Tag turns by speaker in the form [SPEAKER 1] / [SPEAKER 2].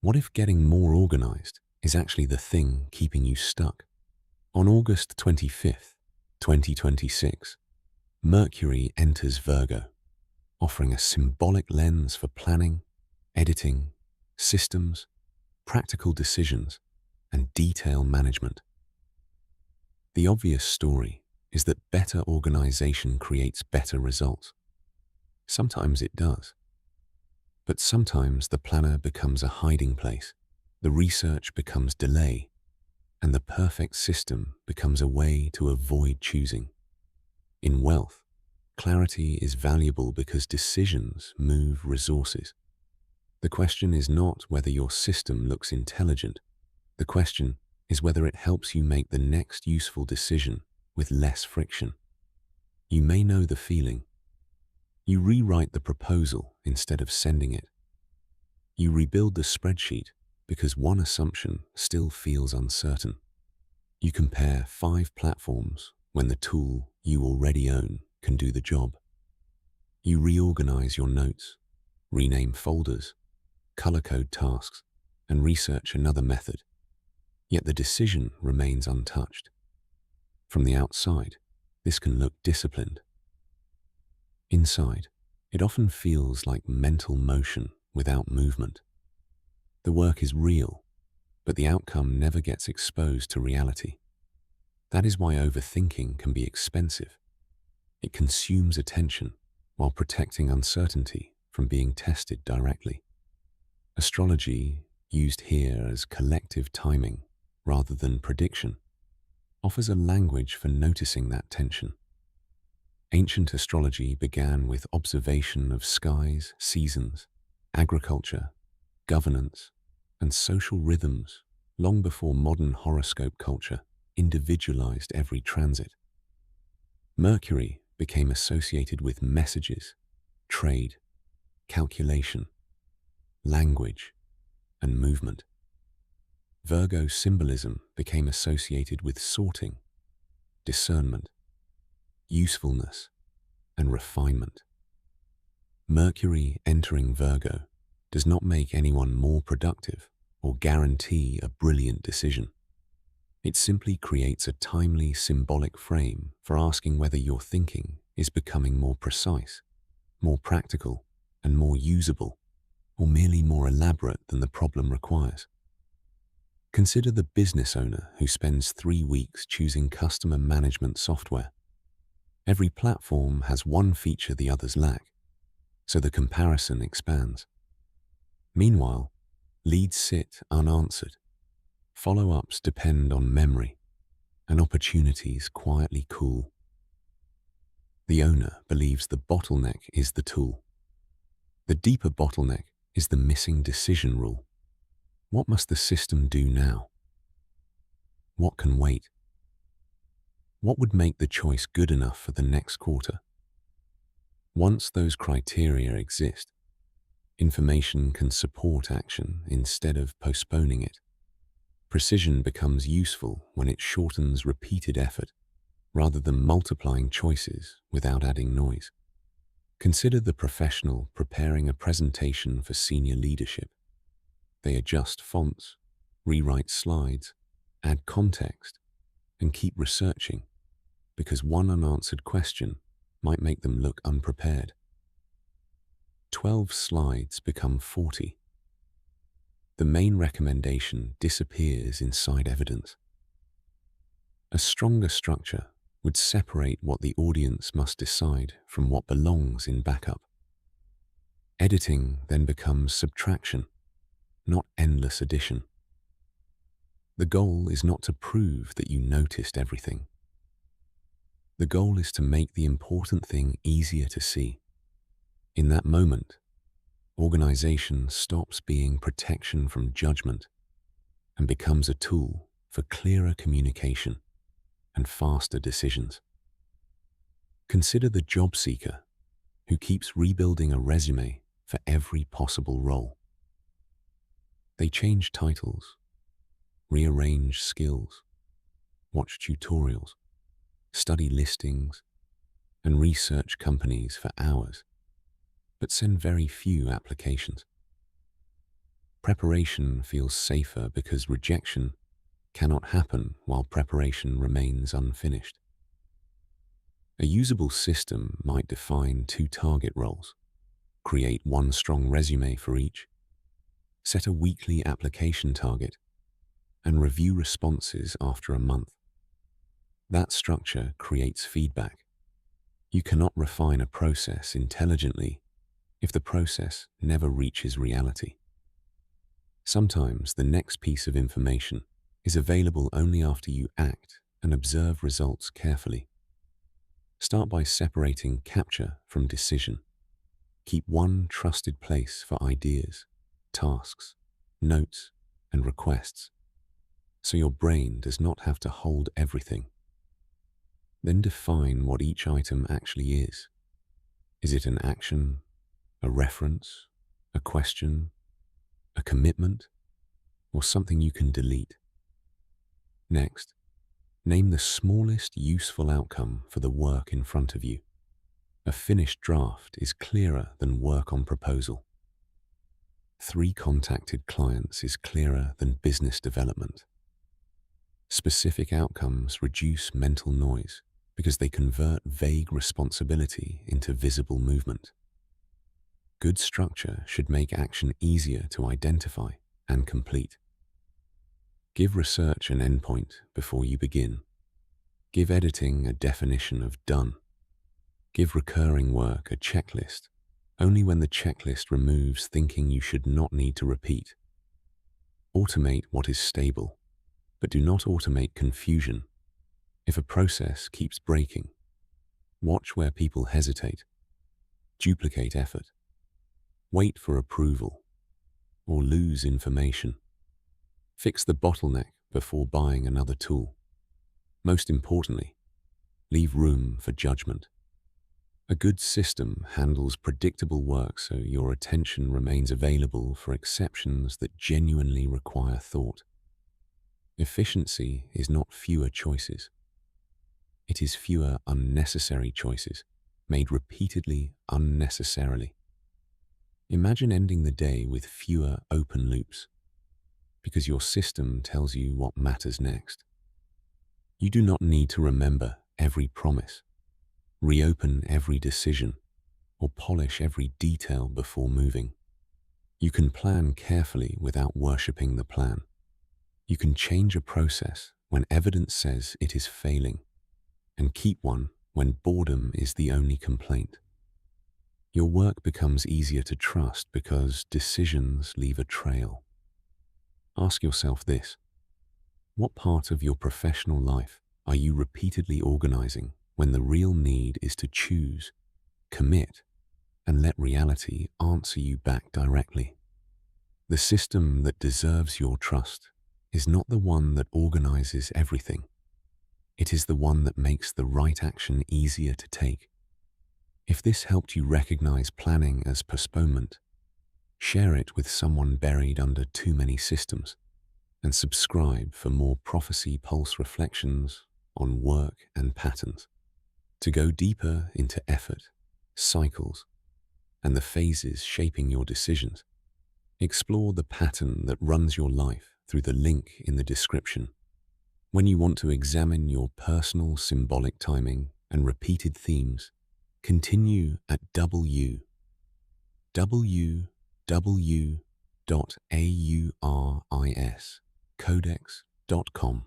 [SPEAKER 1] What if getting more organized is actually the thing keeping you stuck? On August 25th, 2026, Mercury enters Virgo, offering a symbolic lens for planning, editing, systems, practical decisions, and detail management. The obvious story is that better organization creates better results. Sometimes it does. But sometimes the planner becomes a hiding place, the research becomes delay, and the perfect system becomes a way to avoid choosing. In wealth, clarity is valuable because decisions move resources. The question is not whether your system looks intelligent. The question is whether it helps you make the next useful decision with less friction. You may know the feeling. You rewrite the proposal instead of sending it. You rebuild the spreadsheet because one assumption still feels uncertain. You compare 5 platforms when the tool you already own can do the job. You reorganize your notes, rename folders, color code tasks, and research another method. Yet the decision remains untouched. From the outside, this can look disciplined. Inside, it often feels like mental motion without movement. The work is real, but the outcome never gets exposed to reality. That is why overthinking can be expensive. It consumes attention while protecting uncertainty from being tested directly. Astrology, used here as collective timing rather than prediction, offers a language for noticing that tension. Ancient astrology began with observation of skies, seasons, agriculture, governance, and social rhythms long before modern horoscope culture individualized every transit. Mercury became associated with messages, trade, calculation, language, and movement. Virgo symbolism became associated with sorting, discernment, usefulness, and refinement. Mercury entering Virgo does not make anyone more productive or guarantee a brilliant decision. It simply creates a timely symbolic frame for asking whether your thinking is becoming more precise, more practical, and more usable, or merely more elaborate than the problem requires. Consider the business owner who spends 3 weeks choosing customer management software. Every platform has one feature the others lack, so the comparison expands. Meanwhile, leads sit unanswered, follow-ups depend on memory, and opportunities quietly cool. The owner believes the bottleneck is the tool. The deeper bottleneck is the missing decision rule. What must the system do now? What can wait? What would make the choice good enough for the next quarter? Once those criteria exist, information can support action instead of postponing it. Precision becomes useful when it shortens repeated effort rather than multiplying choices without adding noise. Consider the professional preparing a presentation for senior leadership. They adjust fonts, rewrite slides, add context, and keep researching because one unanswered question might make them look unprepared. 12 slides become 40. The main recommendation disappears inside evidence. A stronger structure would separate what the audience must decide from what belongs in backup. Editing then becomes subtraction, not endless addition. The goal is not to prove that you noticed everything. The goal is to make the important thing easier to see. In that moment, organization stops being protection from judgment and becomes a tool for clearer communication and faster decisions. Consider the job seeker who keeps rebuilding a resume for every possible role. They change titles, rearrange skills, watch tutorials, study listings, and research companies for hours, but send very few applications. Preparation feels safer because rejection cannot happen while preparation remains unfinished. A usable system might define 2 target roles, create 1 strong resume for each, set a weekly application target, and review responses after a month. That structure creates feedback. You cannot refine a process intelligently if the process never reaches reality. Sometimes the next piece of information is available only after you act and observe results carefully. Start by separating capture from decision. Keep one trusted place for ideas, tasks, notes, and requests, so your brain does not have to hold everything. Then define what each item actually is. Is it an action, a reference, a question, a commitment, or something you can delete? Next, name the smallest useful outcome for the work in front of you. A finished draft is clearer than work on proposal. 3 contacted clients is clearer than business development. Specific outcomes reduce mental noise because they convert vague responsibility into visible movement. Good structure should make action easier to identify and complete. Give research an endpoint before you begin. Give editing a definition of done. Give recurring work a checklist, only when the checklist removes thinking you should not need to repeat. Automate what is stable, but do not automate confusion. If a process keeps breaking, watch where people hesitate, duplicate effort, wait for approval, or lose information. Fix the bottleneck before buying another tool. Most importantly, leave room for judgment. A good system handles predictable work so your attention remains available for exceptions that genuinely require thought. Efficiency is not fewer choices. It is fewer unnecessary choices, made repeatedly unnecessarily. Imagine ending the day with fewer open loops, because your system tells you what matters next. You do not need to remember every promise, reopen every decision, or polish every detail before moving. You can plan carefully without worshipping the plan. You can change a process when evidence says it is failing, and keep one when boredom is the only complaint. Your work becomes easier to trust because decisions leave a trail. Ask yourself this: what part of your professional life are you repeatedly organizing when the real need is to choose, commit, and let reality answer you back directly? The system that deserves your trust is not the one that organizes everything. It is the one that makes the right action easier to take. If this helped you recognize planning as postponement, share it with someone buried under too many systems, and subscribe for more Prophecy Pulse reflections on work and patterns. To go deeper into effort, cycles, and the phases shaping your decisions, explore the pattern that runs your life through the link in the description. When you want to examine your personal symbolic timing and repeated themes, continue at www.auriscodex.com.